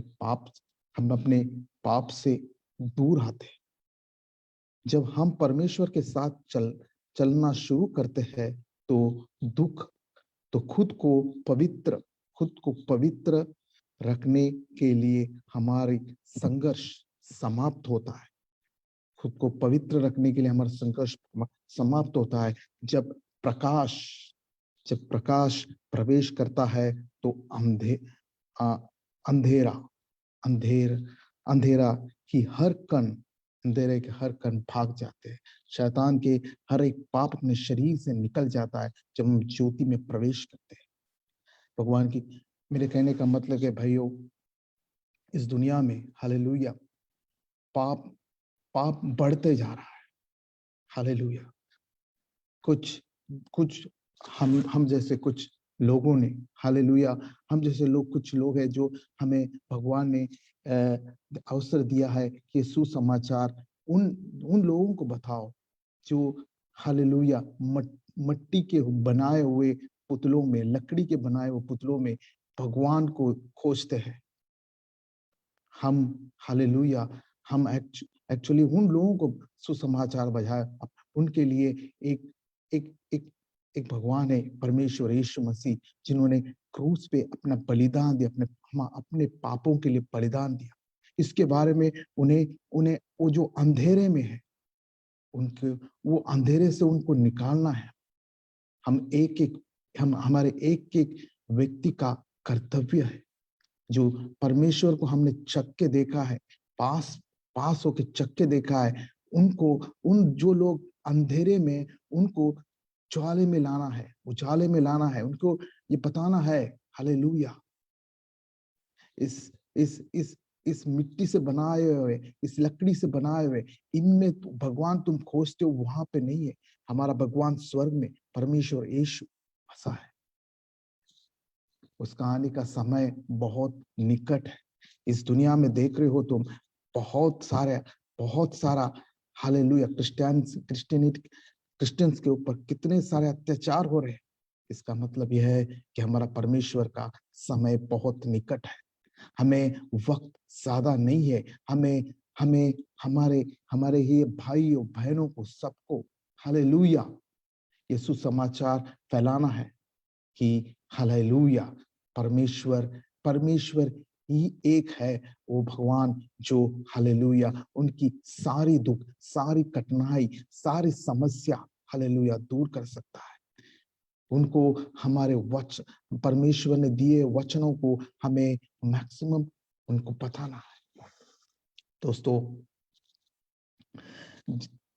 पाप से दूर आते हैं। जब हम परमेश्वर के साथ चलना शुरू करते हैं, तो खुद को पवित्र रखने के लिए हमारी संघर्ष समाप्त होता है। खुद को पवित्र रखने के लिए हमारा संघर्ष समाप्त होता है। जब प्रकाश प्रवेश करता है, तो अंधेरे के हर कण भाग जाते हैं। शैतान के हर एक पाप अपने शरीर से निकल जाता है जब हम ज्योति में प्रवेश करते हैं। भगवान की, मेरे कहने का मतलब है भाइयों, इस दुनिया में, हालेलुया, पाप बढ़ते जा रहा है। हालेलुया। कुछ हम जैसे कुछ लोगों ने, हालेलुया, हम जैसे कुछ लोग हैं जो हमें भगवान ने अवसर दिया है कि सुसमाचार उन लोगों को बताओ जो, हालेलुया, मट्टी के बनाए हुए पुतलों में, लकड़ी के बनाए हुए पुतलों में भगवान को खोजते हैं। हम, हालेलुया, हम एक्चुअली उन लोगों को सुसमाचार बजाय उनके लिए एक भगवान है, परमेश्वर यीशु मसीह, जिन्होंने क्रूस पे अपना बलिदान दिया, अपने पापों के लिए बलिदान दिया। इसके बारे में उन्हें वो जो अंधेरे में है, वो अंधेरे से उनको निकालना है। हमारे एक व्यक्ति का कर्तव्य है, जो परमेश्वर को हमने चख के देखा है, पास पास होके चक्के देखा है, उनको, उन जो लोग अंधेरे में, उनको ज्वाले में लाना है, उजाले में लाना है, उनको ये बताना है हालेलुया, इस मिट्टी से बनाए हुए, इस लकड़ी से बनाए हुए, इनमें भगवान तुम खोजते हो वहां पे नहीं है, हमारा भगवान स्वर्ग में परमेश्वर यीशु बसा है। उसका आने का समय बहुत निकट है। इस दुनिया में देख रहे हो तुम, बहुत सारा हालेलुया क्रिश्चियंस के ऊपर कितने सारे अत्याचार हो रहे हैं। इसका मतलब यह है कि हमारा परमेश्वर का समय बहुत निकट है। हमें वक्त ज्यादा नहीं है। हमें हमें हमारे हमारे ये भाइयों बहनों को, सबको हालेलुया ये सुसमाचार फैलाना है कि हालेलुया परमेश्वर ही एक है, वो भगवान जो हालेलुया उनकी सारी दुख, सारी कठिनाई, सारी समस्या हालेलुया दूर कर सकता है। उनको हमारे वचन, परमेश्वर ने दिए वचनों को हमें मैक्सिमम उनको बताना है। दोस्तों,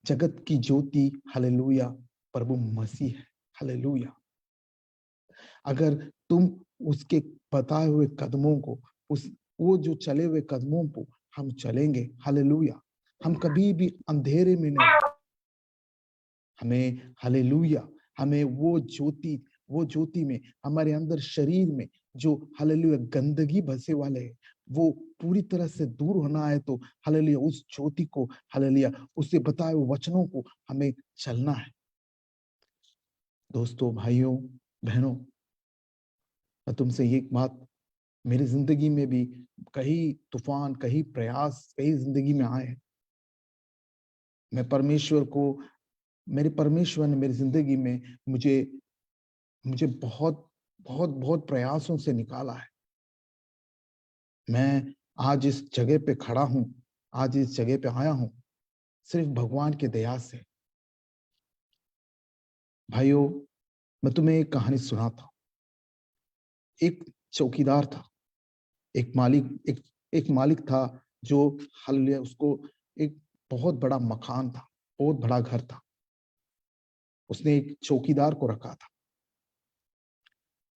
जगत की ज्योति हालेलुया प्रभु मसीह है, हालेलुया। अगर तुम उसके बताए हुए कदमों को, वो जो चले हुए कदमों को हम चलेंगे, हालेलुया, हम कभी भी अंधेरे में नहीं, हमें हालेलुया, हमें वो ज्योति में, हमारे अंदर शरीर में जो हालेलुया गंदगी बसे वाले है, वो पूरी तरह से दूर होना है। तो हालेलुया उस ज्योति को, हालेलुया उससे बताए हुए वचनों को हमें चलना है। दोस्तों, भाइयों बहनों, मैं तुमसे एक बात, मेरी जिंदगी में भी कई तूफान, कई प्रयास, कई जिंदगी में आए हैं। मैं परमेश्वर को, मेरे परमेश्वर ने मेरी जिंदगी में मुझे बहुत प्रयासों से निकाला है। मैं आज इस जगह पे खड़ा हूं, आज इस जगह पे आया हूं, सिर्फ भगवान की दया से। भाइयों, मैं तुम्हें एक कहानी सुनाता हूं। एक चौकीदार था, एक मालिक था जो हालेलुया, उसको एक बहुत बड़ा मकान था, बहुत बड़ा घर था। उसने एक चौकीदार को रखा था,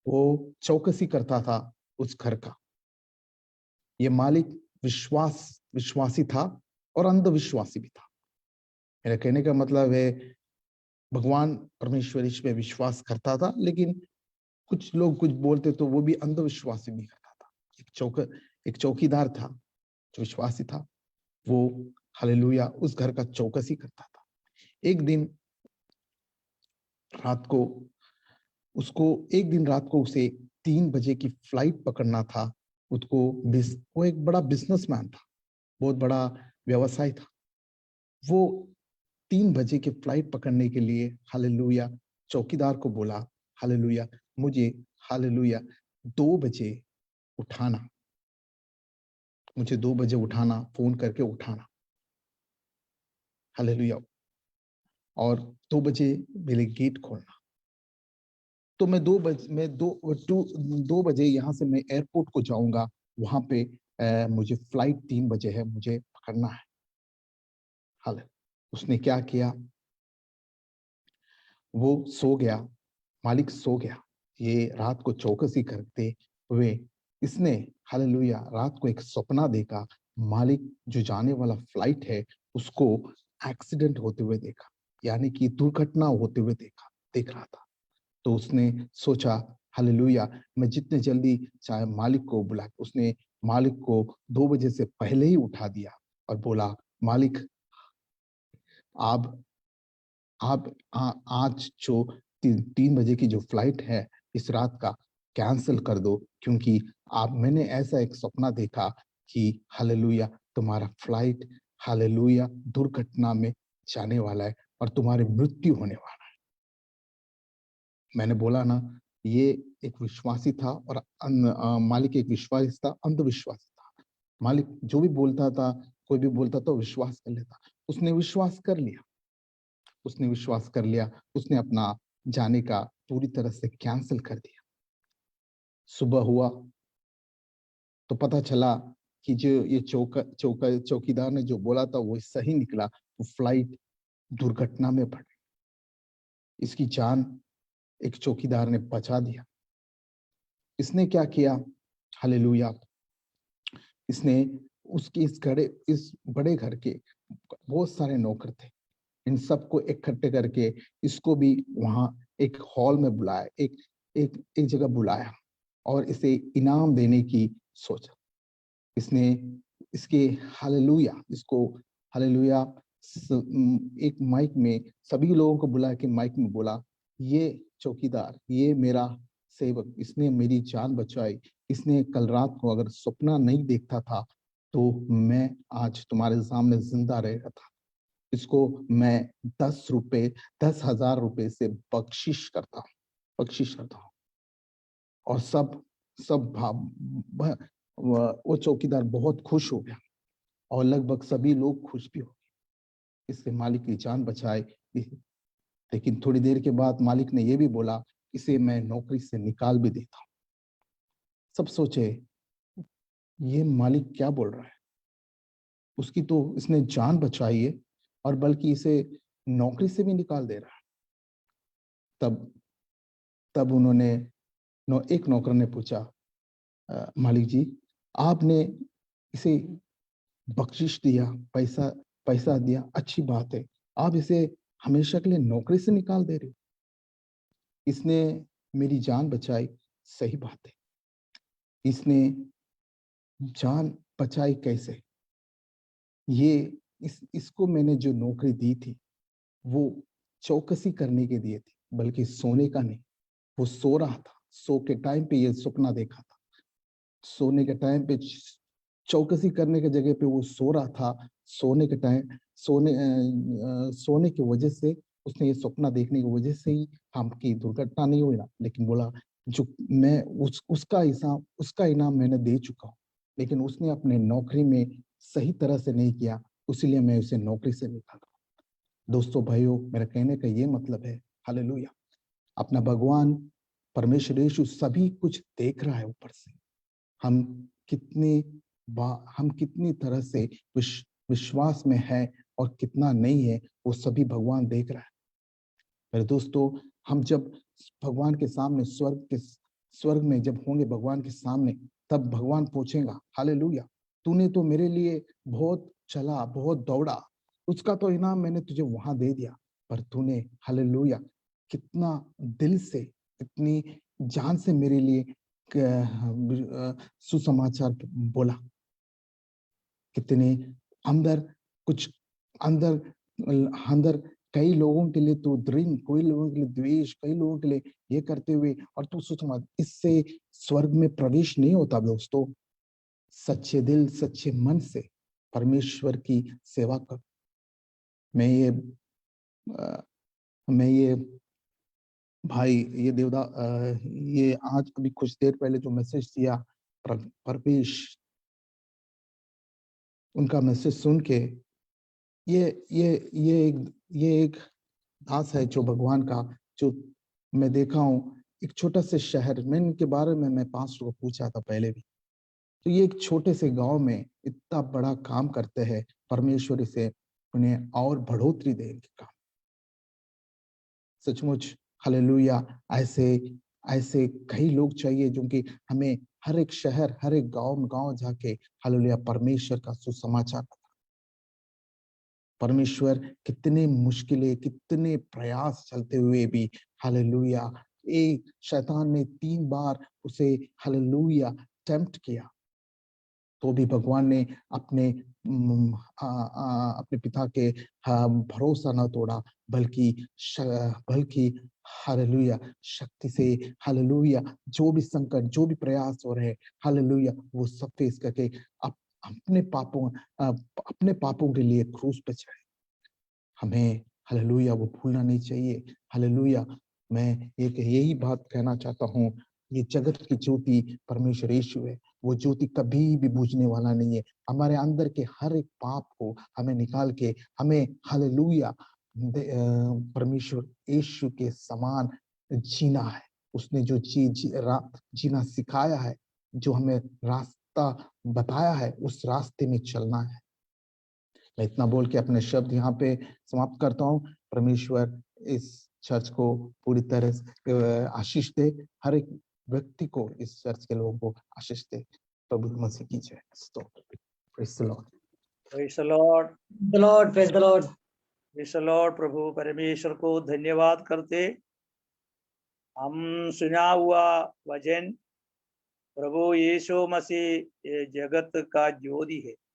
वो चौकसी करता था उस घर का। ये मालिक विश्वासी था और अंधविश्वासी भी था। मेरा कहने का मतलब है, भगवान परमेश्वर इसमें विश्वास करता था, लेकिन कुछ लोग कुछ बोलते तो वो भी अंधविश्वासी भी करता था। एक चौकीदार था जो विश्वासी था, वो हालेलुया उस घर का चौकसी करता था। एक दिन रात को उसे 3 बजे की फ्लाइट पकड़ना था। वो एक बड़ा बिजनेसमैन था, बहुत बड़ा व्यवसाय था। वो 3 बजे की फ्लाइट पकड़ने के लिए हालेलुया चौकीदार को बोला, हालेलुया मुझे हालेलुया 2 बजे उठाना, मुझे 2 बजे उठाना, फोन करके उठाना, हालेलुया, और 2 बजे मेरे गेट खोलना। तो मैं 2 बजे यहाँ से मैं एयरपोर्ट को जाऊंगा, वहां पे मुझे फ्लाइट 3 बजे है, मुझे पकड़ना है। हाल उसने क्या किया, वो सो गया, मालिक सो गया। ये रात को चौकसी करते हुए इसने हालेलुया रात को एक सपना देखा। मालिक जो जाने वाला फ्लाइट है उसको एक्सीडेंट होते हुए देखा, यानी कि दुर्घटना होते हुए देख रहा था। तो उसने सोचा, हालेलुया मैं जितने जल्दी चाहे मालिक को बुला, उसने मालिक को 2 बजे से पहले ही उठा दिया और बोला, मालिक आप आज जो 3 बजे की जो फ्लाइट है इस रात का कैंसिल कर दो, क्योंकि मैंने ऐसा एक सपना देखा कि हालेलुया तुम्हारा फ्लाइट हालेलुया दुर्घटना में जाने वाला है और तुम्हारी मृत्यु होने वाला है। मैंने बोला ना, ये एक विश्वासी था और मालिक एक विश्वासी था, अंधविश्वासी था। मालिक जो भी बोलता था, कोई भी बोलता था, विश्वास कर लेता। उसने विश्वास कर लिया, उसने अपना जाने का पूरी तरह से कैंसिल कर दिया। सुबह हुआ तो पता चला कि जो ये चौकीदार ने जो बोला था वो सही निकला। वो फ्लाइट दुर्घटना में पड़ गई, इसकी जान एक चौकीदार ने बचा दिया। इसने क्या किया? हालेलुया! इसने उसकी इस बड़े घर के बहुत सारे नौकर थे, इन सबको इकट्ठे करके इसको भी वहां एक हॉल में बुलाया, एक जगह बुलाया और इसे इनाम देने की सोचा। इसने इसके इसको हालेलुया एक माइक में सभी लोगों को बुला के माइक में बोला, ये चौकीदार, ये मेरा सेवक, इसने मेरी जान बचाई। इसने कल रात को अगर सपना नहीं देखता था तो मैं आज तुम्हारे सामने जिंदा रहता था। इसको मैं 10,000 रुपए से बख्शिश करता हूँ। और सब सब वो चौकीदार बहुत खुश हो गया और लगभग सभी लोग खुश भी हो गए, इससे मालिक की जान बचाए। लेकिन थोड़ी देर के बाद मालिक ने यह भी बोला, इसे मैं नौकरी से निकाल भी देता हूं। सब सोचे ये मालिक क्या बोल रहा है, उसकी तो इसने जान बचाई है और बल्कि इसे नौकरी से भी निकाल दे रहा है। तब उन्होंने एक नौकर ने पूछा, मालिक जी, आपने इसे बख्शिश दिया, पैसा दिया, अच्छी बात है, आप इसे हमेशा के लिए नौकरी से निकाल दे रहे हो। इसने मेरी जान बचाई, सही बात है। इसने जान बचाई कैसे? इसको मैंने जो नौकरी दी थी वो चौकसी करने के दिए थी, बल्कि सोने का नहीं। वो सो रहा था, सो के टाइम पे ये सपना देखा था, सोने के टाइम पे चौकसी करने की जगह पे वो सो रहा था। सोने के टाइम सोने की वजह से उसने ये सपना देखने की वजह से ही हमकी दुर्घटना नहीं हुई ना, लेकिन बोला जो मैं उसका इनाम मैंने दे चुका हूँ, लेकिन उसने अपने नौकरी में सही तरह से नहीं किया, इसीलिए मैं उसे नौकरी से निकाला। दोस्तों भाइयों, मेरा कहने का ये मतलब है, हालेलुया, अपना भगवान परमेश्वर यीशु सभी कुछ देख रहा है ऊपर से। हम कितनी तरह से विश्वास में है और कितना नहीं है, वो सभी भगवान देख रहा है। मेरे दोस्तों, हम जब भगवान के सामने स्वर्ग में जब होंगे भगवान के सामने, तब भगवान पूछेगा, हालेलुया, तूने तो मेरे लिए बहुत चला, बहुत दौड़ा, उसका तो इनाम मैंने तुझे वहां दे दिया, पर तूने हालेलुया कितना दिल से, कितनी जान से मेरे लिए सुसमाचार बोला। कितने अंदर कई लोगों के लिए तो ड्रिंक, कई लोगों के लिए द्वेष, कई लोगों के लिए ये करते हुए, और तू सुसमाचार, इससे स्वर्ग में प्रवेश नहीं होता दोस्तों। सच्चे दिल, सच्चे मन से परमेश्वर की सेवा कर। मैं ये भाई, ये ये आज अभी कुछ देर पहले जो मैसेज दिया, परवेश, उनका मैसेज सुन के ये एक दास है जो भगवान का, जो मैं देखा हूँ एक छोटा से शहर में, इनके बारे में मैं पास्टर को पूछा था पहले भी, तो ये एक छोटे से गांव में इतना बड़ा काम करते हैं। परमेश्वर से उन्हें और बढ़ोतरी देंगे काम। सचमुच हालेलुया, ऐसे कई लोग चाहिए जो कि हमें हर एक शहर, हर एक गांव जाके हालेलुया परमेश्वर का सुसमाचार बता। परमेश्वर कितने मुश्किलें, कितने प्रयास चलते हुए भी हालेलुया, एक शैतान ने 3 बार उसे हालेलुया टेम्प्ट किया, तो भी भगवान ने अपने पिता के भरोसा न तोड़ा, बल्कि हालेलुया शक्ति से हालेलुया जो भी संकट, जो भी प्रयास हो रहे, हालेलुया वो सब फेस करके अपने पापों के लिए क्रूस पे चढ़े। हमें हालेलुया वो भूलना नहीं चाहिए। हालेलुया, मैं यही बात कहना चाहता हूँ, ये जगत की ज्योति परमेश्वर यीशु है, वो ज्योति कभी भी बुझने वाला नहीं है। हमारे अंदर के हर एक पाप को हमें निकाल के हमें हालेलुया परमेश्वर यीशु के समान जीना है। उसने जो जीना सिखाया है, जो हमें रास्ता बताया है उस रास्ते में चलना है। मैं इतना बोल के अपने शब्द यहाँ पे समाप्त करता हूँ। परमेश्वर इस चर्च को पूरी तरह से आशीष दे, हर एक व्यक्ति को, इस चर्च के लोगों को आशीष दे। प्रभु मसीह की जय। स्तोत्र। Praise the Lord. Praise the Lord. The Lord, praise the Lord. Praise the Lord. प्रभु परमेश्वर को धन्यवाद करते। हम सुना हुआ वचन, प्रभु यीशु मसीह ये जगत का ज्योति है।